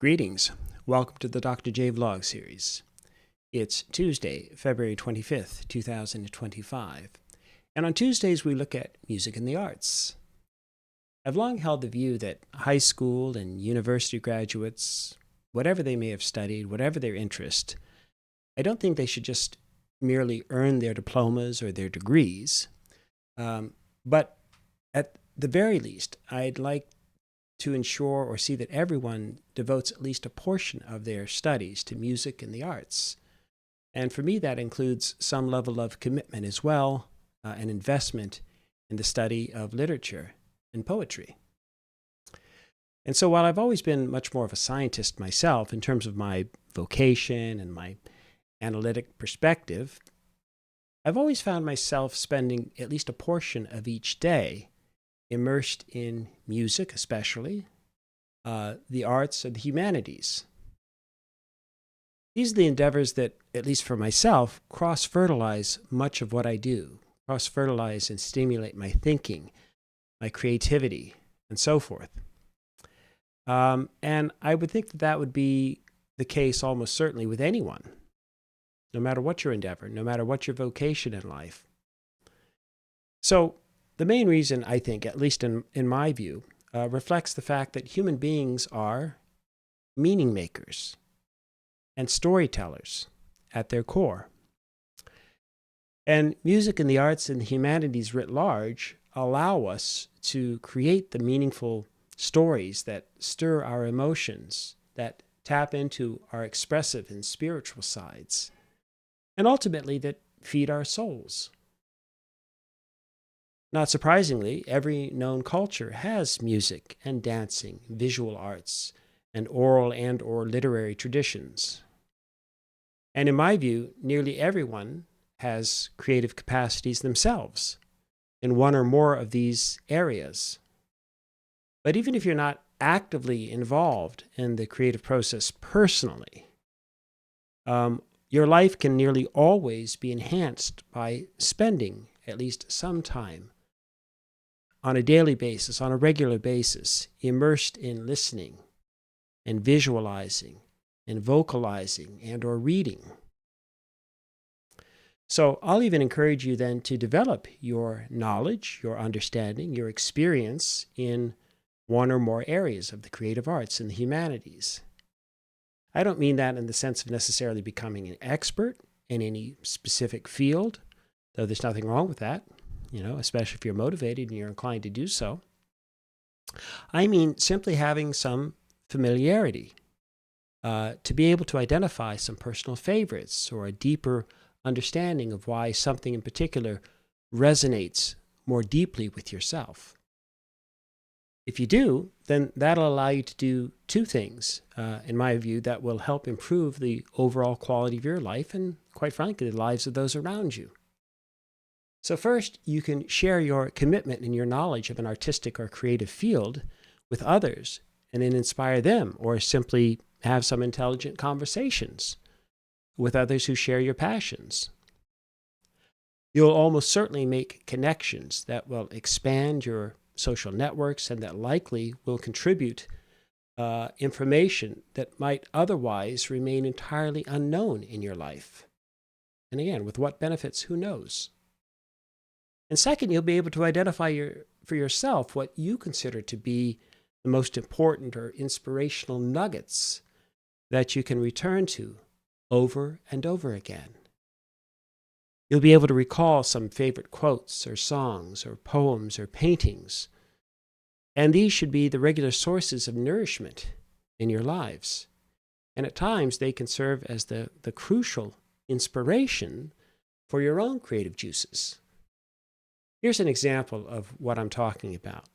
Greetings. Welcome to the Dr. J Vlog series. It's Tuesday, February 25th, 2025. And on Tuesdays, we look at music and the arts. I've long held the view that high school and university graduates, whatever they may have studied, whatever their interest, I don't think they should just merely earn their diplomas or their degrees. But at the very least, I'd like to ensure or see that everyone devotes at least a portion of their studies to music and the arts. And for me, that includes some level of commitment as well, an investment in the study of literature and poetry. And so while I've always been much more of a scientist myself in terms of my vocation and my analytic perspective, I've always found myself spending at least a portion of each day immersed in music, especially, the arts and the humanities. These are the endeavors that, at least for myself, cross-fertilize much of what I do, cross-fertilize and stimulate my thinking, my creativity, and so forth. And I would think that that would be the case almost certainly with anyone, no matter what your endeavor, no matter what your vocation in life. So, the main reason, I think, at least in my view, reflects the fact that human beings are meaning makers and storytellers at their core. And music and the arts and the humanities writ large allow us to create the meaningful stories that stir our emotions, that tap into our expressive and spiritual sides, and ultimately that feed our souls. Not surprisingly, every known culture has music and dancing, visual arts, and oral and/or literary traditions. And in my view, nearly everyone has creative capacities themselves in one or more of these areas. But even if you're not actively involved in the creative process personally, your life can nearly always be enhanced by spending at least some time on a daily basis, on a regular basis, immersed in listening and visualizing and vocalizing and or reading. So I'll even encourage you then to develop your knowledge, your understanding, your experience in one or more areas of the creative arts and the humanities. I don't mean that in the sense of necessarily becoming an expert in any specific field, though there's nothing wrong with that, especially if you're motivated and you're inclined to do so. I mean simply having some familiarity, to be able to identify some personal favorites or a deeper understanding of why something in particular resonates more deeply with yourself. If you do, then that'll allow you to do two things, in my view, that will help improve the overall quality of your life and, quite frankly, the lives of those around you. So first, you can share your commitment and your knowledge of an artistic or creative field with others and then inspire them, or simply have some intelligent conversations with others who share your passions. You'll almost certainly make connections that will expand your social networks and that likely will contribute information that might otherwise remain entirely unknown in your life. And again, with what benefits, who knows? And second, you'll be able to identify for yourself what you consider to be the most important or inspirational nuggets that you can return to over and over again. You'll be able to recall some favorite quotes or songs or poems or paintings, and these should be the regular sources of nourishment in your lives. And at times, they can serve as the crucial inspiration for your own creative juices. Here's an example of what I'm talking about.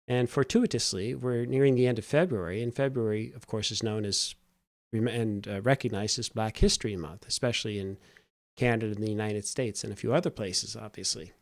And fortuitously, we're nearing the end of February, and February, of course, is known as and recognized as Black History Month, especially in Canada and the United States and a few other places, obviously.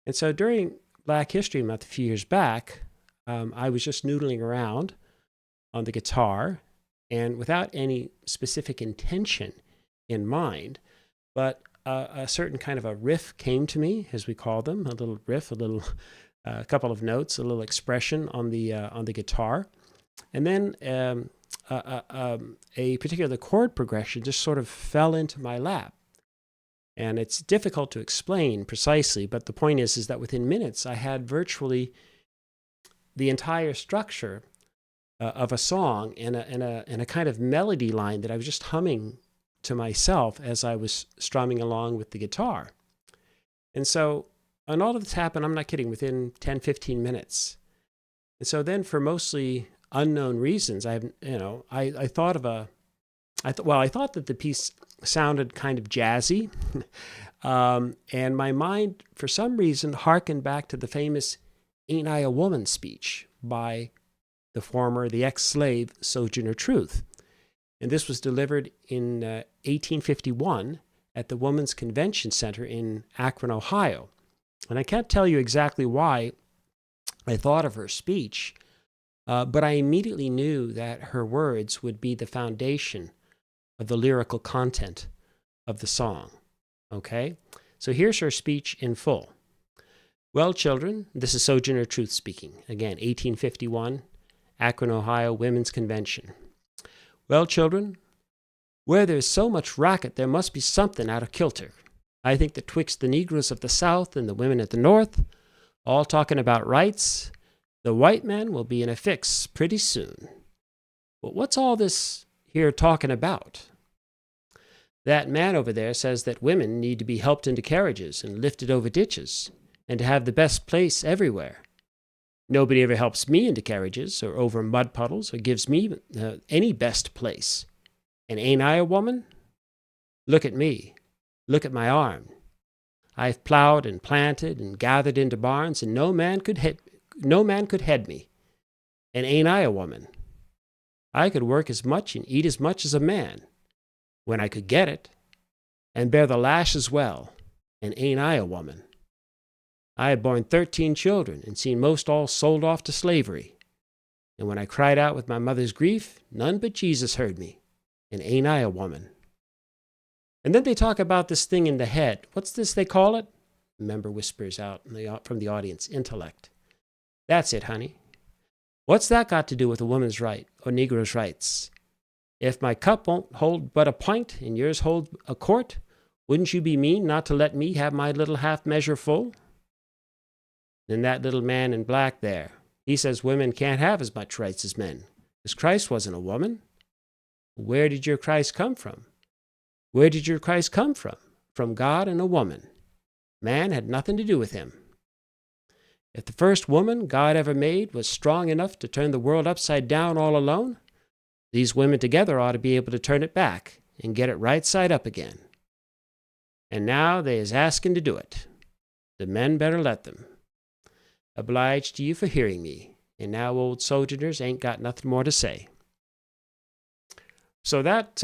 And so during Black History Month a few years back, I was just noodling around on the guitar, and without any specific intention in mind, but a certain kind of a riff came to me, as we call them, a little riff, a couple of notes, a little expression on the guitar, and then a particular chord progression just sort of fell into my lap. And it's difficult to explain precisely, but the point is that within minutes, I had virtually the entire structure of a song and a kind of melody line that I was just humming to myself as I was strumming along with the guitar. And so, and all of this happened, I'm not kidding, within 10, 15 minutes. And so then, for mostly unknown reasons, I thought that the piece sounded kind of jazzy. And my mind, for some reason, harkened back to the famous "Ain't I a Woman" speech by the ex-slave Sojourner Truth. And this was delivered in 1851 at the Women's Convention Center in Akron, Ohio. And I can't tell you exactly why I thought of her speech, but I immediately knew that her words would be the foundation of the lyrical content of the song. Okay? So here's her speech in full. Well, children, this is Sojourner Truth speaking. Again, 1851, Akron, Ohio, Women's Convention. Well, children, where there's so much racket, there must be something out of kilter. I think that twixt the Negroes of the South and the women at the North, all talking about rights, the white man will be in a fix pretty soon. But what's all this here talking about? That man over there says that women need to be helped into carriages and lifted over ditches, and to have the best place everywhere. Nobody ever helps me into carriages or over mud puddles or gives me any best place. And ain't I a woman? Look at me. Look at my arm. I've plowed and planted and gathered into barns, and no man could head me. And ain't I a woman? I could work as much and eat as much as a man, when I could get it, and bear the lash as well. And ain't I a woman? I have borne 13 children and seen most all sold off to slavery. And when I cried out with my mother's grief, none but Jesus heard me. And ain't I a woman? And then they talk about this thing in the head. What's this they call it? A member whispers out from the audience, intellect. That's it, honey. What's that got to do with a woman's right or Negro's rights? If my cup won't hold but a pint and yours hold a quart, wouldn't you be mean not to let me have my little half measure full? Then that little man in black there, he says women can't have as much rights as men, because Christ wasn't a woman. Where did your Christ come from? Where did your Christ come from? From God and a woman. Man had nothing to do with him. If the first woman God ever made was strong enough to turn the world upside down all alone, these women together ought to be able to turn it back and get it right side up again. And now they is asking to do it. The men better let them. Obliged to you for hearing me, and now old sojourners ain't got nothing more to say. So that's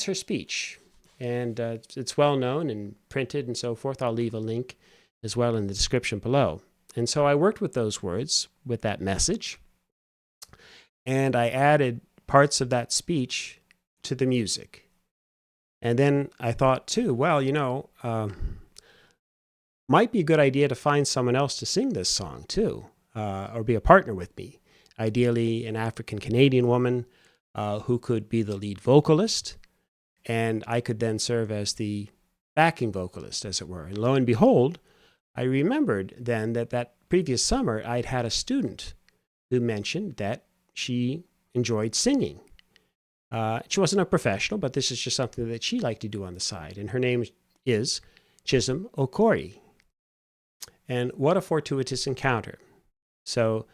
her speech, and it's well known and printed and so forth. I'll leave a link as well in the description below. And so I worked with those words, with that message, and I added parts of that speech to the music. And then I thought too, well, might be a good idea to find someone else to sing this song too, or be a partner with me. Ideally, an African-Canadian woman who could be the lead vocalist, and I could then serve as the backing vocalist, as it were. And lo and behold, I remembered then that previous summer I'd had a student who mentioned that she enjoyed singing. She wasn't a professional, but this is just something that she liked to do on the side. And her name is Chisom Okorie. And what a fortuitous encounter. So,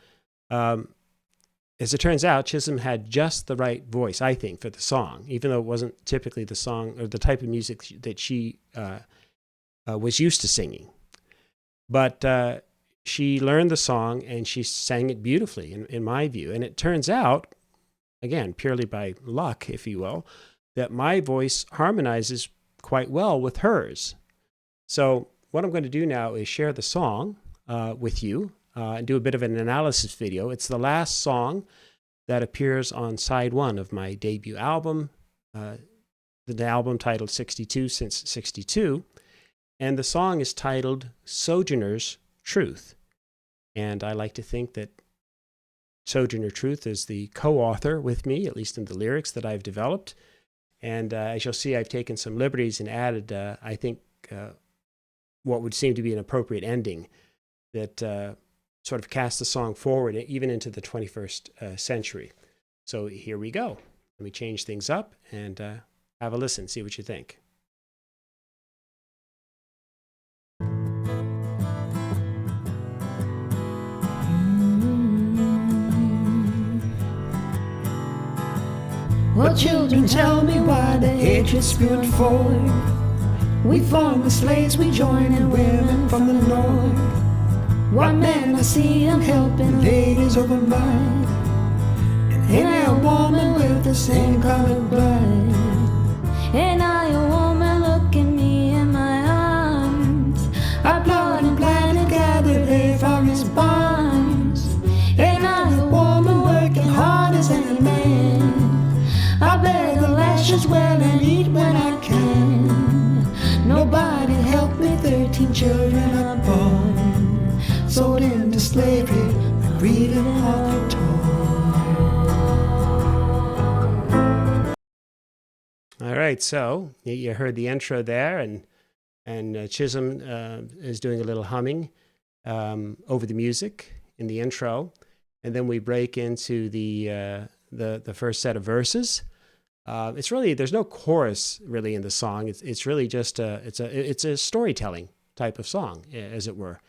as it turns out, Chisom had just the right voice, I think, for the song, even though it wasn't typically the song or the type of music that she was used to singing. But she learned the song and she sang it beautifully, in my view. And it turns out, again, purely by luck, if you will, that my voice harmonizes quite well with hers. So what I'm going to do now is share the song with you and do a bit of an analysis video. It's the last song that appears on side 1 of my debut album, the album titled 62 Since 62. And the song is titled Sojourner's Truth. And I like to think that Sojourner Truth is the co-author with me, at least in the lyrics that I've developed. And as you'll see, I've taken some liberties and added, I think, what would seem to be an appropriate ending that sort of casts the song forward, even into the 21st century. So here we go. Let me change things up and have a listen, see what you think. Well, children, tell me why the hatred spewed forward. We form the slaves, we join in women from the north. White men, I see them helping ladies over mine. And ain't I a woman with the same colored blood? Ain't I a woman, look at me in my arms. Our blood and planet gathered here from his barns. Ain't I a woman working hard as any man? I bear the lashes well and eat when I can. Nobody helped me, 13 children are born, sold into slavery, and greed and heart torn. All right, so you heard the intro there, and Chisom is doing a little humming over the music in the intro, and then we break into the first set of verses. It's really, there's no chorus really in the song. It's really just it's a storytelling type of song, as it were.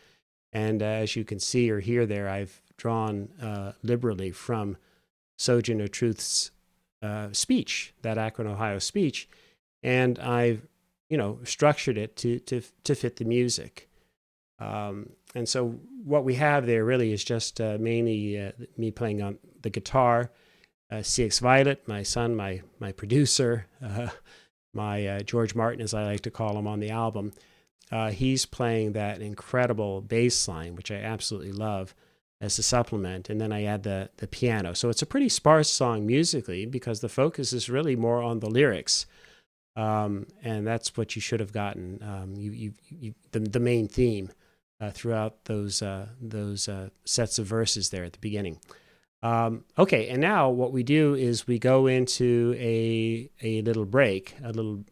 And as you can see or hear there, I've drawn liberally from Sojourner Truth's speech, that Akron, Ohio speech, and I've structured it to fit the music. And so what we have there really is just mainly me playing on the guitar. CX Violet, my son, my producer, my George Martin, as I like to call him on the album, he's playing that incredible bass line, which I absolutely love, as a supplement. And then I add the piano. So it's a pretty sparse song musically because the focus is really more on the lyrics. And that's what you should have gotten, the main theme throughout those sets of verses there at the beginning. Okay, and now what we do is we go into a little break, a little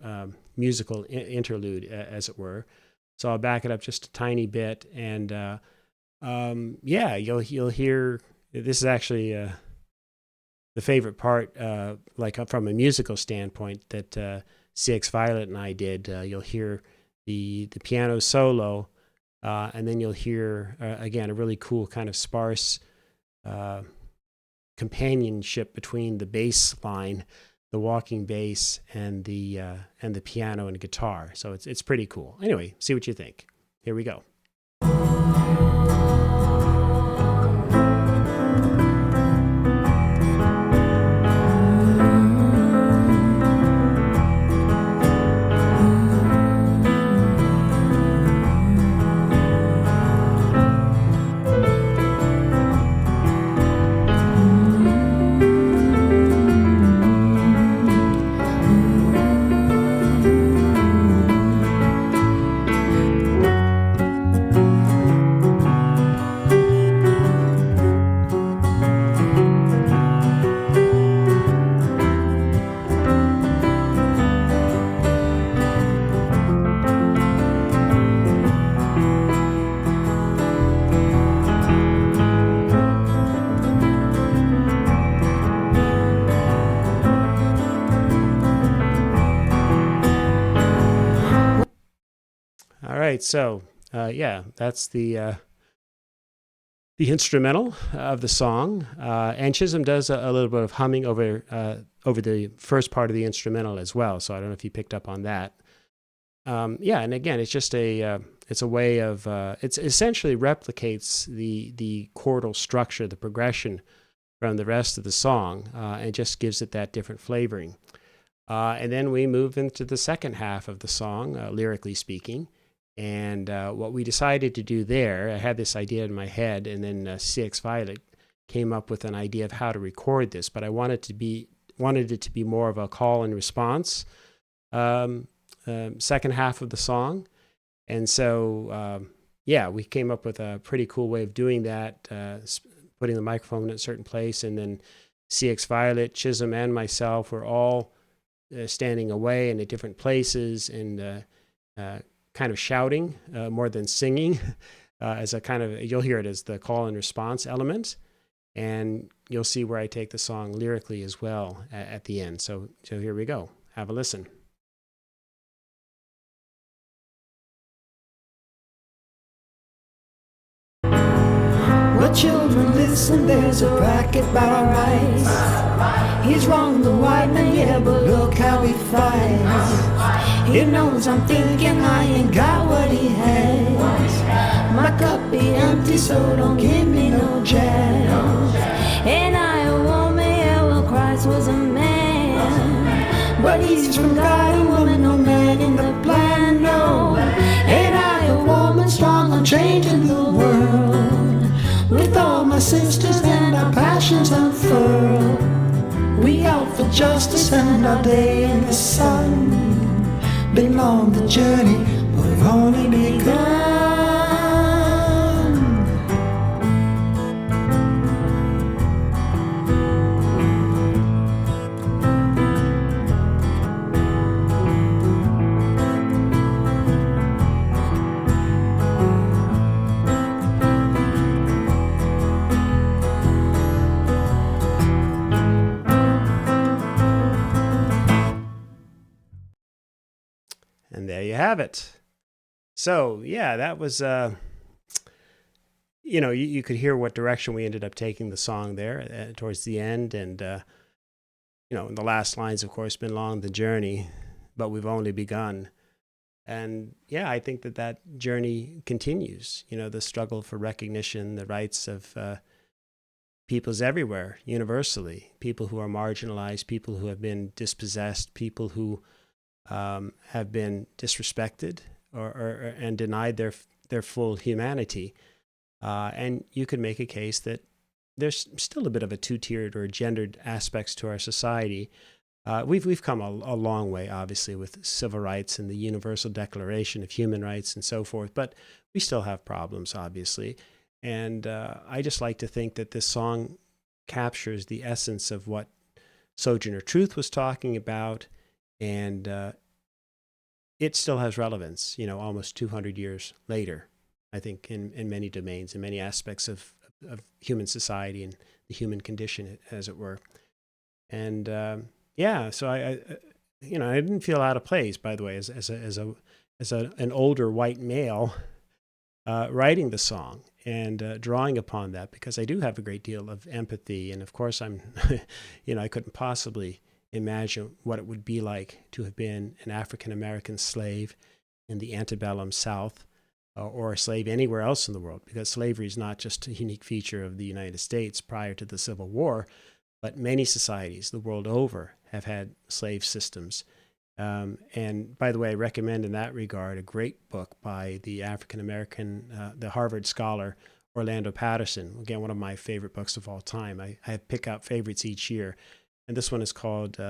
musical interlude, as it were. So I'll back it up just a tiny bit, and you'll hear. This is actually the favorite part, like from a musical standpoint, that CX Violet and I did. You'll hear the piano solo, and then you'll hear again a really cool kind of sparse companionship between the bass line, the walking bass, and the piano and guitar. So it's pretty cool. Anyway, see what you think. Here we go. So that's the instrumental of the song, and Chisom does a little bit of humming over the first part of the instrumental as well. So I don't know if you picked up on that. And again, it's just it's a way of it essentially replicates the chordal structure, the progression from the rest of the song, and just gives it that different flavoring. And then we move into the second half of the song, lyrically speaking. And what we decided to do there, I had this idea in my head, and then CX Violet came up with an idea of how to record this, but I wanted it to be more of a call and response second half of the song. And so, we came up with a pretty cool way of doing that, putting the microphone in a certain place, and then CX Violet, Chisom, and myself were all standing away and at different places and kind of shouting more than singing as a kind of, you'll hear it as the call and response element. And you'll see where I take the song lyrically as well at the end. So here we go. Have a listen. Well, children, listen, there's a racket by our eyes. He's wrong, the white man, yeah, but look how he fights. He knows I'm thinking I ain't got what he has. My cup be empty, so don't give me no jazz. And I, a woman, yeah, well, Christ was a man. But he's from God, a woman, no man in the plan, no. And I, a woman, strong on changing the world. With all my sisters and our passions unfurled, we out for justice and our day in the sun. Been long the journey, but we've only begun. And there you have it. So, yeah, that was, you could hear what direction we ended up taking the song there towards the end. And, the last lines, of course, been long the journey, but we've only begun. And, yeah, I think that journey continues, the struggle for recognition, the rights of peoples everywhere, universally, people who are marginalized, people who have been dispossessed, people who have been disrespected and denied their full humanity. And you could make a case that there's still a bit of a two-tiered or gendered aspects to our society. We've come a long way, obviously, with civil rights and the Universal Declaration of Human Rights and so forth, but we still have problems, obviously. And I just like to think that this song captures the essence of what Sojourner Truth was talking about, and it still has relevance, almost 200 years later, I think, in many domains, in many aspects of human society and the human condition, as it were. And so I didn't feel out of place, by the way, as an older white male writing the song and drawing upon that, because I do have a great deal of empathy, and of course I'm, I couldn't possibly imagine what it would be like to have been an African-American slave in the antebellum South, or a slave anywhere else in the world, because slavery is not just a unique feature of the United States prior to the Civil War, but many societies the world over have had slave systems. And by the way, I recommend in that regard a great book by the African-American, the Harvard scholar, Orlando Patterson. Again, one of my favorite books of all time. I pick out favorites each year. And this one is called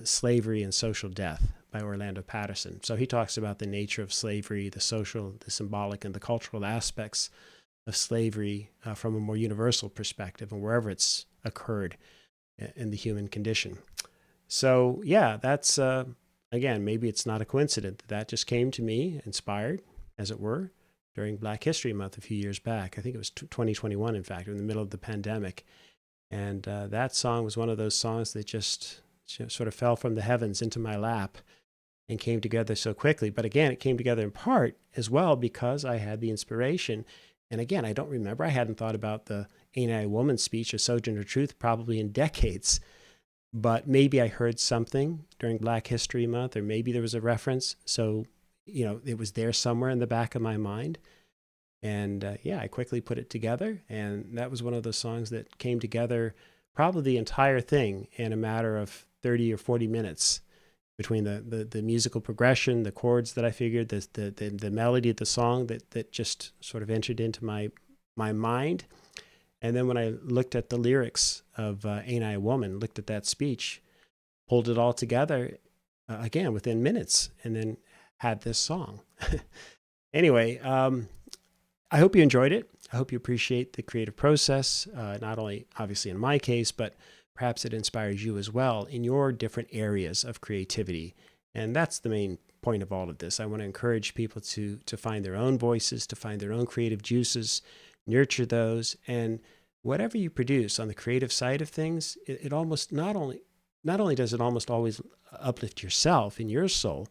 Slavery and Social Death by Orlando Patterson. So he talks about the nature of slavery, the social, the symbolic, and the cultural aspects of slavery from a more universal perspective and wherever it's occurred in the human condition. So, yeah, that's, again, maybe it's not a coincidence that just came to me, inspired, as it were, during Black History Month a few years back. I think it was 2021, in fact, in the middle of the pandemic. And that song was one of those songs that just sort of fell from the heavens into my lap and came together so quickly. But again, it came together in part as well because I had the inspiration. And again, I don't remember. I hadn't thought about the Ain't I a Woman speech of Sojourner Truth probably in decades. But maybe I heard something during Black History Month, or maybe there was a reference. So, it was there somewhere in the back of my mind. And I quickly put it together, and that was one of those songs that came together, probably the entire thing in a matter of 30 or 40 minutes, between the musical progression, the chords that I figured, the melody of the song that just sort of entered into my mind. And then when I looked at the lyrics of Ain't I a Woman, looked at that speech, pulled it all together, again, within minutes, and then had this song. Anyway, I hope you enjoyed it. I hope you appreciate the creative process, not only obviously in my case, but perhaps it inspires you as well in your different areas of creativity. And that's the main point of all of this. I want to encourage people to find their own voices, to find their own creative juices, nurture those, and whatever you produce on the creative side of things, it almost not only does it almost always uplift yourself in your soul,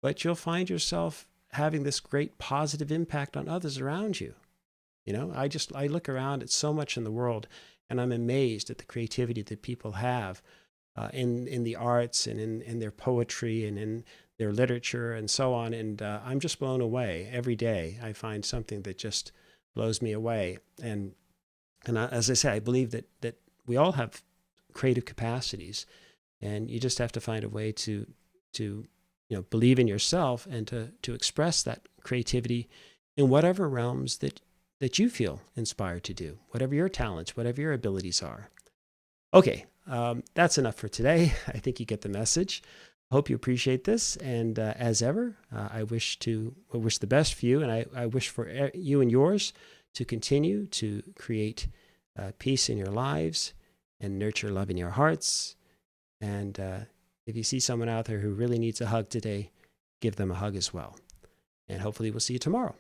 but you'll find yourself having this great positive impact on others around you. You know, I look around at so much in the world, and I'm amazed at the creativity that people have in the arts and in their poetry and in their literature and so on. And I'm just blown away every day. I find something that just blows me away. And as I say, I believe that we all have creative capacities, and you just have to find a way to believe in yourself and to express that creativity in whatever realms that you feel inspired to do, whatever your talents, whatever your abilities are. Okay, that's enough for today. I think you get the message. I hope you appreciate this, and as ever, I wish the best for you, and I wish for you and yours to continue to create peace in your lives and nurture love in your hearts. And if you see someone out there who really needs a hug today, give them a hug as well. And hopefully we'll see you tomorrow.